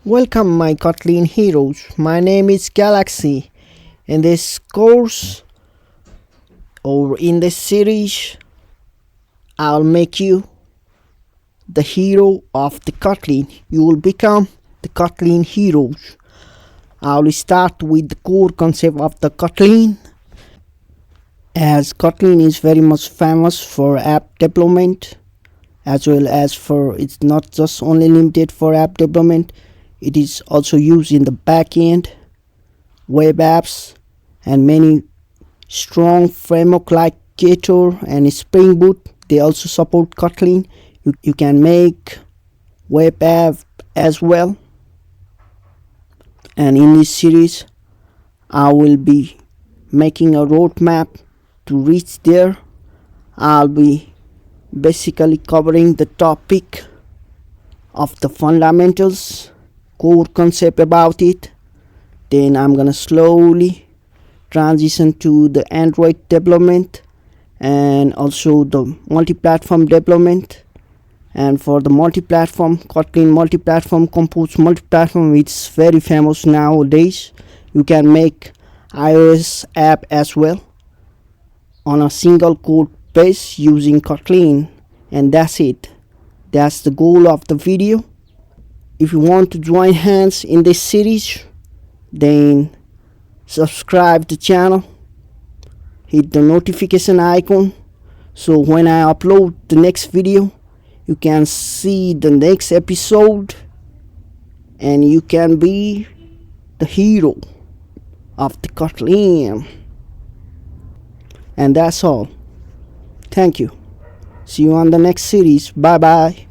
Welcome my Kotlin heroes, my name is Galaxy. In this course or in this series, I'll make you the hero of the Kotlin. You will become the Kotlin heroes. I will start with the core concept of the Kotlin. As Kotlin is very much famous for app development, as well as it's not just only limited for app development, it is also used in the backend, web apps, and many strong framework like Ktor and Spring Boot. They also support Kotlin. You can make web app as well. And in this series, I will be making a roadmap to reach there. I'll be basically covering the topic of the fundamentals, core concept about it. Then I'm gonna slowly transition to the Android development and also the multi-platform development. And for the multi-platform, Kotlin Multiplatform, Compose Multiplatform, which is very famous nowadays. You can make iOS app as well on a single code base using Kotlin, and that's it. That's the goal of the video. If you want to join hands in this series, then subscribe the channel, hit the notification icon, so when I upload the next video, you can see the next episode and you can be the hero of the Kotlin. And that's all. Thank you. See you on the next series. Bye bye.